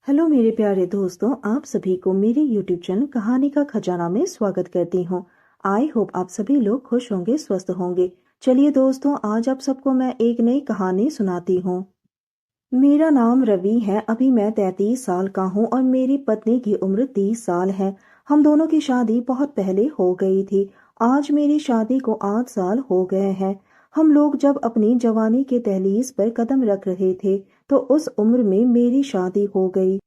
Hello मेरे प्यारे दोस्तों, आप सभी को मेरे यूट्यूब चैनल कहानी का खजाना में स्वागत करती हूँ। आई होप आप सभी लोग खुश होंगे, स्वस्थ होंगे। चलिए दोस्तों, आज आप सबको मैं एक नई कहानी सुनाती हूँ। मेरा नाम रवि है। अभी मैं 33 साल का हूँ और मेरी पत्नी की उम्र 30 साल है। हम दोनों की शादी बहुत पहले हो गई थी। आज मेरी शादी को 8 साल हो गए हैं। हम लोग जब अपनी जवानी के दहलीज पर कदम रख रहे थे तो उस उम्र में मेरी शादी हो गई।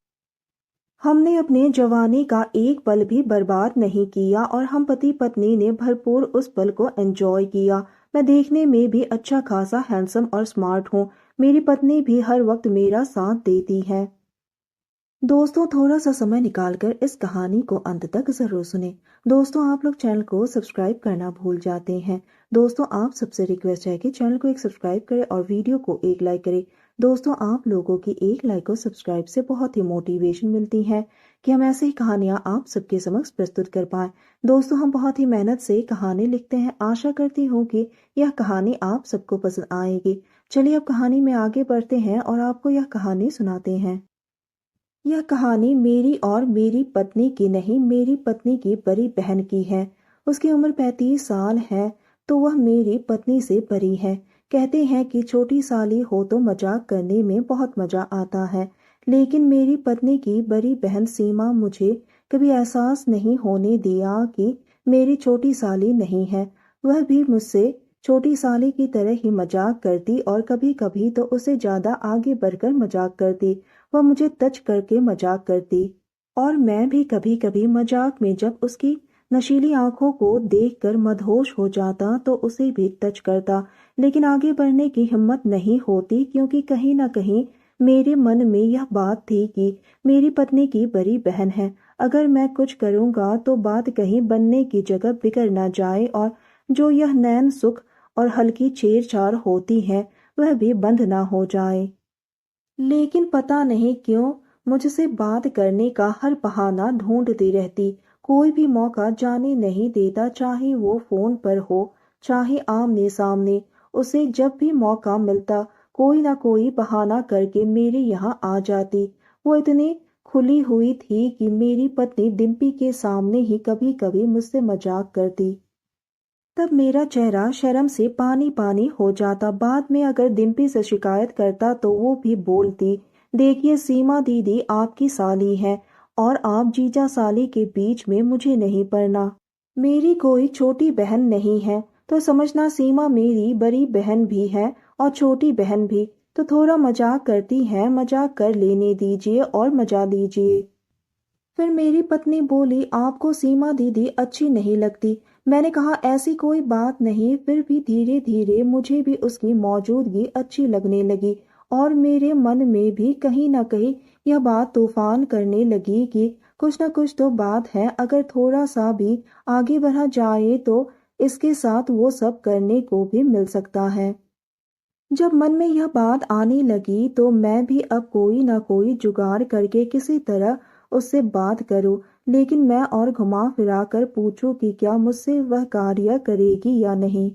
हमने अपने जवानी का एक पल भी बर्बाद नहीं किया और हम पति पत्नी ने भरपूर उस पल को एंजॉय किया। मैं देखने में भी अच्छा खासा हैंडसम और स्मार्ट हूँ। मेरी पत्नी भी हर वक्त मेरा साथ देती है। दोस्तों, थोड़ा सा समय निकालकर इस कहानी को अंत तक जरूर सुने। दोस्तों, आप लोग चैनल को सब्सक्राइब करना भूल जाते हैं। दोस्तों, आप सबसे रिक्वेस्ट है कि चैनल को एक सब्सक्राइब करें और वीडियो को एक लाइक करें। दोस्तों, आप लोगों की एक लाइक और सब्सक्राइब से बहुत ही मोटिवेशन मिलती है कि हम ऐसी ही कहानियां आप सबके समक्ष प्रस्तुत कर पाए। दोस्तों, हम बहुत ही मेहनत से कहानी लिखते हैं। आशा करती हूँ कि यह कहानी आप सबको पसंद आएगी। चलिए अब कहानी में आगे बढ़ते हैं और आपको यह कहानी सुनाते हैं। यह कहानी मेरी और मेरी पत्नी की नहीं, मेरी पत्नी की बड़ी बहन की है। उसकी उम्र 35 साल है, तो वह मेरी पत्नी से बड़ी है। कहते हैं कि छोटी साली हो तो मजाक करने में बहुत मजा आता है, लेकिन मेरी पत्नी की बड़ी बहन सीमा मुझे कभी एहसास नहीं होने दिया कि मेरी छोटी साली नहीं है। वह भी मुझसे छोटी साली की तरह ही मजाक करती और कभी कभी तो उससे ज्यादा आगे बढ़कर मजाक करती। वह मुझे टच करके मजाक करती और मैं भी कभी कभी मजाक में जब उसकी नशीली आंखों को देखकर मदहोश हो जाता तो उसे भी टच करता। लेकिन आगे बढ़ने की हिम्मत नहीं होती, क्योंकि कहीं ना कहीं मेरे मन में यह बात थी कि मेरी पत्नी की बड़ी बहन है। अगर मैं कुछ करूंगा तो बात कहीं बनने की जगह बिगड़ ना जाए और जो यह नैन सुख और हल्की छेड़छाड़ होती है वह भी बंद ना हो जाए। लेकिन पता नहीं क्यों मुझसे बात करने का हर बहाना ढूंढती रहती। कोई भी मौका जाने नहीं देता, चाहे वो फोन पर हो चाहे आमने सामने। उसे जब भी मौका मिलता कोई ना कोई बहाना करके मेरे यहाँ आ जाती। वो इतनी खुली हुई थी कि मेरी पत्नी डिम्पी के सामने ही कभी कभी मुझसे मजाक करती। तब मेरा चेहरा शर्म से पानी पानी हो जाता। बाद में अगर डिम्पी से शिकायत करता तो वो भी बोलती, देखिए सीमा दीदी आपकी साली है और आप जीजा साली के बीच में मुझे नहीं पड़ना। मेरी कोई छोटी बहन नहीं है तो समझना सीमा मेरी बड़ी बहन भी है और छोटी बहन भी। तो थोड़ा मजाक करती है, मजाक कर लेने दीजिए और मजा लीजिए। फिर मेरी पत्नी बोली, आपको सीमा दीदी अच्छी नहीं लगती। मैंने कहा ऐसी कोई बात नहीं। फिर भी धीरे धीरे मुझे भी उसकी मौजूदगी अच्छी लगने लगी और मेरे मन में भी कहीं ना कहीं यह बात तूफान करने लगी कि कुछ ना कुछ तो बात है। अगर थोड़ा सा भी आगे बढ़ा जाए तो इसके साथ वो सब करने को भी मिल सकता है। जब मन में यह बात आने लगी तो मैं भी अब कोई ना कोई जुगाड़ करके किसी तरह उससे बात करूं, लेकिन मैं और घुमा फिरा कर पूछूं कि क्या मुझसे वह कार्य करेगी या नहीं।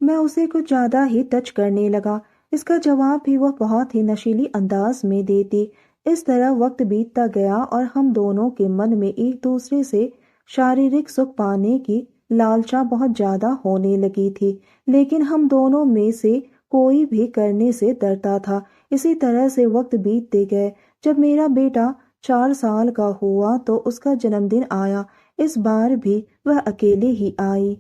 मैं उसे कुछ ज्यादा ही टच करने लगा। इसका जवाब भी वह बहुत ही नशीली अंदाज में देती। इस तरह वक्त बीतता गया और हम दोनों के मन में एक दूसरे से शारीरिक सुख पाने की लालसा बहुत ज्यादा होने लगी थी, लेकिन हम दोनों में से कोई भी करने से डरता था। इसी तरह से वक्त बीतते गए। जब मेरा बेटा 4 साल का हुआ तो उसका जन्मदिन आया। इस बार भी वह अकेले ही आई।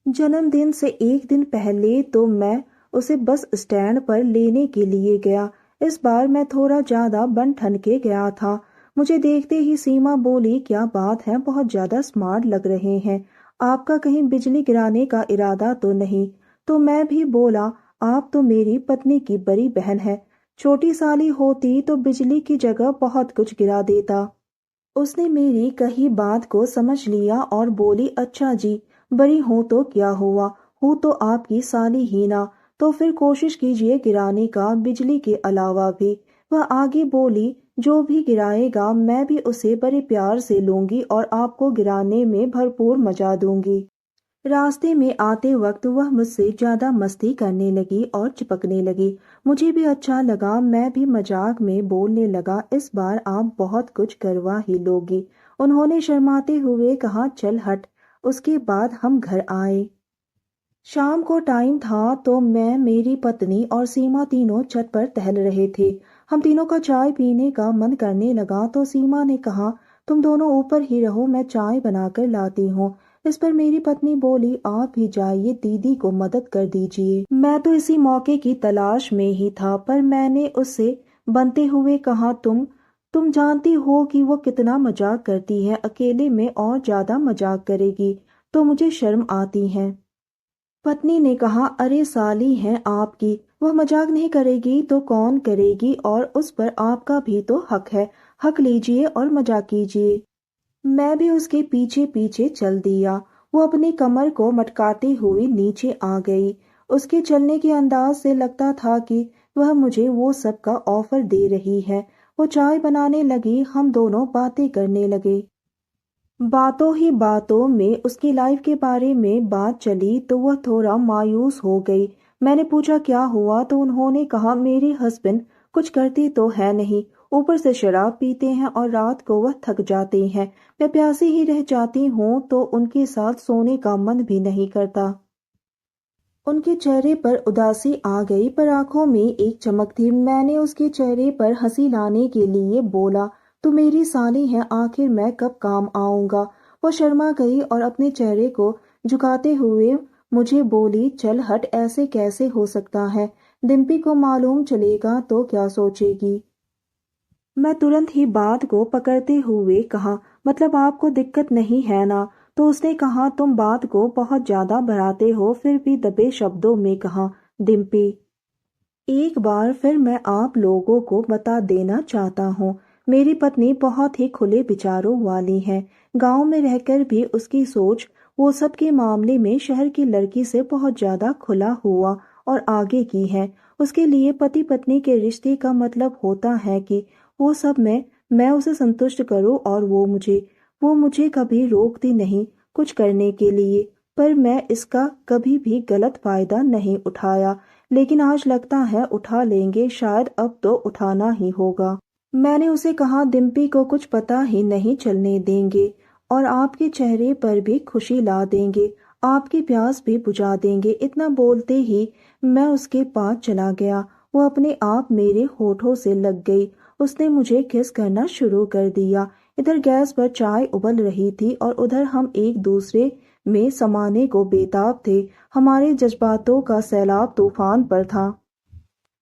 जन्मदिन से एक दिन पहले तो मैं उसे बस स्टैंड पर लेने के लिए गया। इस बार मैं थोड़ा ज्यादा बन ठन के गया था। मुझे देखते ही सीमा बोली, क्या बात है, बहुत ज्यादा स्मार्ट लग रहे हैं। आपका कहीं बिजली गिराने का इरादा तो नहीं? तो मैं भी बोला, आप तो मेरी पत्नी की बड़ी बहन है। छोटी साली होती तो बिजली की जगह बहुत कुछ गिरा देता। उसने मेरी कही बात को समझ लिया और बोली, अच्छा जी, बड़ी हूं तो क्या हुआ, हूं तो आपकी साली ही ना। तो फिर कोशिश कीजिए गिराने का, बिजली के अलावा भी। वह आगे बोली, जो भी गिराएगा मैं भी उसे बड़े प्यार से लूंगी और आपको गिराने में भरपूर मजा दूंगी। रास्ते में आते वक्त वह मुझसे ज्यादा मस्ती करने लगी और चिपकने लगी। मुझे भी अच्छा लगा, मैं भी मजाक में बोलने लगा, इस बार आप बहुत कुछ करवा ही लोगी। उन्होंने शर्माते हुए कहा, चल हट। उसके बाद हम घर आए। शाम को टाइम था तो मैं, मेरी पत्नी और सीमा तीनों छत पर टहल रहे थे। हम तीनों का चाय पीने का मन करने लगा तो सीमा ने कहा, तुम दोनों ऊपर ही रहो, मैं चाय बनाकर लाती हूँ। इस पर मेरी पत्नी बोली, आप भी जाइए, दीदी को मदद कर दीजिए। मैं तो इसी मौके की तलाश में ही था, पर मैंने उससे बनते हुए कहा, तुम जानती हो कि वो कितना मजाक करती है, अकेले में और ज्यादा मजाक करेगी तो मुझे शर्म आती है। पत्नी ने कहा, अरे साली हैं आपकी, वह मजाक नहीं करेगी तो कौन करेगी, और उस पर आपका भी तो हक है। हक लीजिए और मजाक कीजिए। मैं भी उसके पीछे पीछे चल दिया। वो अपनी कमर को मटकाते हुए नीचे आ गई। उसके चलने के अंदाज से लगता था कि वह मुझे वो सब का ऑफर दे रही है। वो चाय बनाने लगी, हम दोनों बातें करने लगे। बातों ही बातों में उसकी लाइफ के बारे में बात चली तो वह थोड़ा मायूस हो गई। मैंने पूछा क्या हुआ तो उन्होंने कहा, मेरे हस्बैंड कुछ करते तो है नहीं, ऊपर से शराब पीते हैं और रात को वह थक जाते हैं। मैं प्यासी ही रह जाती हूँ तो उनके साथ सोने का मन भी नहीं करता। उनके चेहरे पर उदासी आ गई पर आंखों में एक चमक थी। मैंने उसके चेहरे पर हंसी लाने के लिए बोला, तू मेरी साली है, आखिर मैं कब काम आऊंगा। वो शर्मा गई और अपने चेहरे को झुकाते हुए मुझे बोली, चल हट, ऐसे कैसे हो सकता है, डिम्पी को मालूम चलेगा तो क्या सोचेगी। मैं तुरंत ही बात को पकड़ते हुए कहा, मतलब आपको दिक्कत नहीं है ना। तो उसने कहा, तुम बात को बहुत ज्यादा बढ़ाते हो, फिर भी दबे शब्दों में कहा, डिम्पी। एक बार फिर मैं आप लोगों को बता देना चाहता हूँ, मेरी पत्नी बहुत ही खुले विचारों वाली है। गांव में रहकर भी उसकी सोच वो सब के मामले में शहर की लड़की से बहुत ज्यादा खुला हुआ और आगे की है। उसके लिए पति पत्नी के रिश्ते का मतलब होता है कि वो सब में मैं उसे संतुष्ट करूँ और वो मुझे कभी रोकती नहीं कुछ करने के लिए। पर मैं इसका कभी भी गलत फायदा नहीं उठाया, लेकिन आज लगता है उठा लेंगे, शायद अब तो उठाना ही होगा। मैंने उसे कहा, डिम्पी को कुछ पता ही नहीं चलने देंगे और आपके चेहरे पर भी खुशी ला देंगे, आपकी प्यास भी बुझा देंगे। इतना बोलते ही मैं उसके पास चला गया। वो अपने आप मेरे होठों से लग गई। उसने मुझे किस करना शुरू कर दिया। इधर गैस पर चाय उबल रही थी और उधर हम एक दूसरे में समाने को बेताब थे। हमारे जज्बातों का सैलाब तूफान पर था।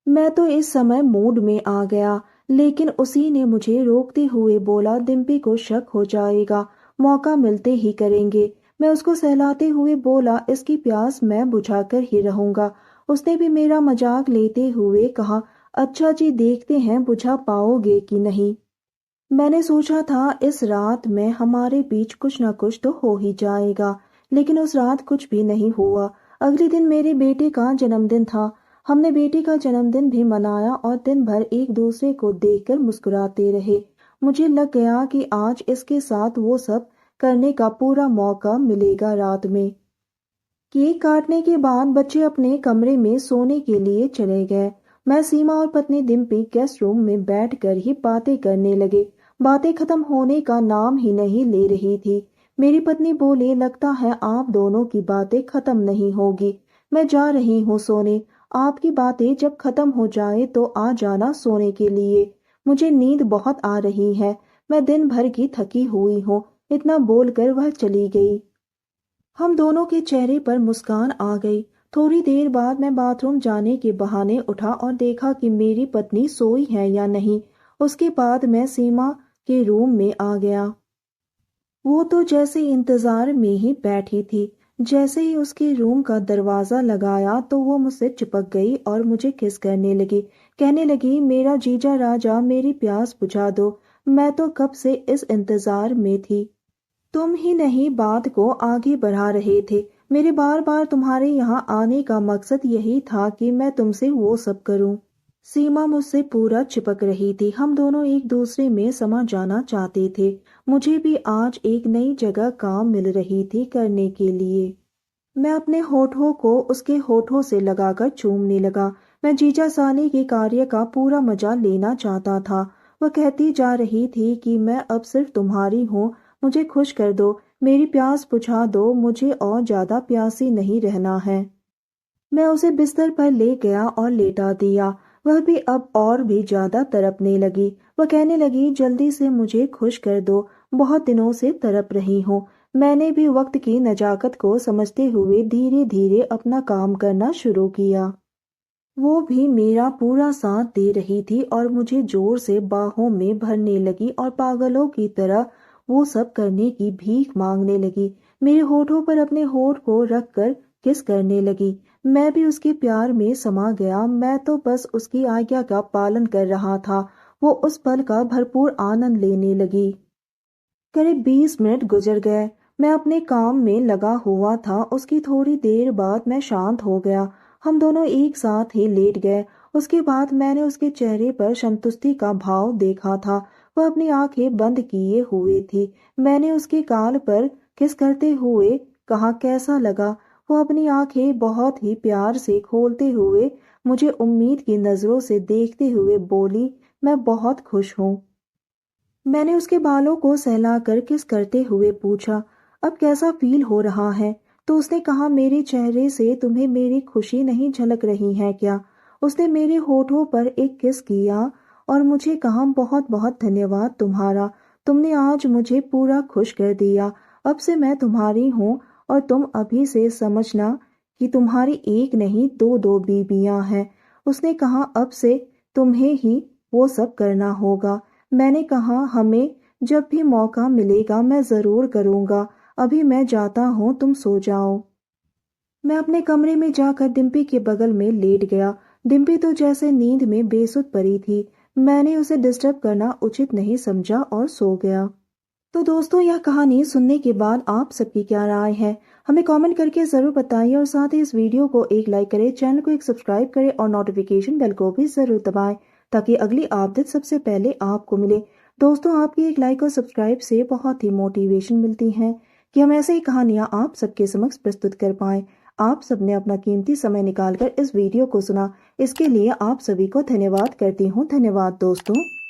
मैं तो इस समय मूड में आ गया, लेकिन उसी ने मुझे रोकते हुए बोला, डिम्पी को शक हो जाएगा, मौका मिलते ही करेंगे। मैं उसको सहलाते हुए बोला, इसकी प्यास मैं बुझाकर ही रहूंगा। उसने भी मेरा मजाक लेते हुए कहा, अच्छा जी, देखते हैं बुझा पाओगे कि नहीं। मैंने सोचा था इस रात में हमारे बीच कुछ न कुछ तो हो ही जाएगा, लेकिन उस रात कुछ भी नहीं हुआ। अगले दिन मेरे बेटे का जन्मदिन था। हमने बेटे का जन्मदिन भी मनाया और दिन भर एक दूसरे को देखकर मुस्कुराते रहे। मुझे लग गया कि आज इसके साथ वो सब करने का पूरा मौका मिलेगा। रात में केक काटने के बाद बच्चे अपने कमरे में सोने के लिए चले गए। मैं, सीमा और पत्नी डिम्पी गेस्ट रूम में बैठकर ही बातें करने लगे। बातें खत्म होने का नाम ही नहीं ले रही थी। मेरी पत्नी बोली, लगता है आप दोनों की बातें खत्म नहीं होगी, मैं जा रही हूँ सोने। आपकी बातें जब खत्म हो जाए तो आ जाना सोने के लिए, मुझे नींद बहुत आ रही है, मैं दिन भर की थकी हुई हूँ। इतना बोलकर वह चली गई। हम दोनों के चेहरे पर मुस्कान आ गई। थोड़ी देर बाद मैं बाथरूम जाने के बहाने उठा और देखा कि मेरी पत्नी सोई है या नहीं। उसके बाद मैं सीमा के रूम में आ गया। वो तो जैसे इंतजार में ही बैठी थी। जैसे ही उसके रूम का दरवाजा लगाया तो वो मुझसे चिपक गई और मुझे किस करने लगी। कहने लगी, मेरा जीजा राजा, मेरी प्यास बुझा दो, मैं तो कब से इस इंतजार में थी। तुम ही नहीं बात को आगे बढ़ा रहे थे। मेरे बार बार तुम्हारे यहाँ आने का मकसद यही था कि मैं तुमसे वो सब करूं। सीमा मुझसे पूरा चिपक रही थी। हम दोनों एक दूसरे में समा जाना चाहते थे। मुझे भी आज एक नई जगह काम मिल रही थी करने के लिए। मैं अपने होठों को उसके होठों से लगाकर चूमने लगा। मैं जीजा साली के कार्य का पूरा मजा लेना चाहता था। वह कहती जा रही थी कि मैं अब सिर्फ तुम्हारी हूँ, मुझे खुश कर दो, मेरी प्यास बुझा दो, मुझे और ज्यादा प्यासी नहीं रहना है। मैं उसे बिस्तर पर ले गया और लेटा दिया। वह भी अब और भी ज्यादा तड़पने लगी। वह कहने लगी, जल्दी से मुझे खुश कर दो, बहुत दिनों से तड़प रही हूँ। मैंने भी वक्त की नजाकत को समझते हुए धीरे धीरे अपना काम करना शुरू किया। वो भी मेरा पूरा साथ दे रही थी और मुझे जोर से बाहों में भरने लगी और पागलों की तरह वो सब करने की भीख मांगने लगी। मेरे होठों पर अपने होठ को रखकर किस करने लगी। मैं भी उसके प्यार में समा गया। मैं तो बस उसकी आज्ञा का पालन कर रहा था। वो उस पल का भरपूर आनंद लेने लगी। करीब 20 मिनट गुजर गए। मैं अपने काम में लगा हुआ था। उसकी थोड़ी देर बाद मैं शांत हो गया। हम दोनों एक साथ ही लेट गए। उसके बाद मैंने उसके चेहरे पर संतुष्टि का भाव देखा था। वह अपनी आंखें बंद किए हुए थी। मैंने उसके गाल पर किस करते हुए कहा, कैसा लगा? वो अपनी आंखें बहुत ही प्यार से खोलते हुए मुझे उम्मीद की नजरों से देखते हुए बोली, मैं बहुत खुश हूँ। मैंने उसके बालों को सहलाकर किस करते हुए पूछा, अब कैसा फील हो रहा है? तो उसने कहा, मेरे चेहरे से तुम्हें मेरी खुशी नहीं झलक रही है क्या? उसने मेरे होठों पर एक किस किया और मुझे कहा, बहुत बहुत धन्यवाद तुम्हारा, तुमने आज मुझे पूरा खुश कर दिया। अब से मैं तुम्हारी हूँ और तुम अभी से समझना कि तुम्हारी एक नहीं दो दो बीबियां हैं। उसने कहा, अब से तुम्हें ही वो सब करना होगा। मैंने कहा, हमें जब भी मौका मिलेगा मैं जरूर करूंगा। अभी मैं जाता हूँ, तुम सो जाओ। मैं अपने कमरे में जाकर डिम्पी के बगल में लेट गया। डिम्पी तो जैसे नींद में बेसुध पड़ी थी। मैंने उसे डिस्टर्ब करना उचित नहीं समझा और सो गया। तो दोस्तों, यह कहानी सुनने के बाद आप सबकी क्या राय है, हमें कमेंट करके जरूर बताइए और साथ ही इस वीडियो को एक लाइक करें, चैनल को एक सब्सक्राइब करें और नोटिफिकेशन बेल को भी जरूर दबाएं ताकि अगली अपडेट सबसे पहले आपको मिले। दोस्तों, आपकी एक लाइक और सब्सक्राइब से बहुत ही मोटिवेशन मिलती है कि हम ऐसे ही कहानियां आप सबके समक्ष प्रस्तुत कर पाएं। आप सबने अपना कीमती समय निकालकर इस वीडियो को सुना, इसके लिए आप सभी को धन्यवाद करती हूँ। धन्यवाद दोस्तों।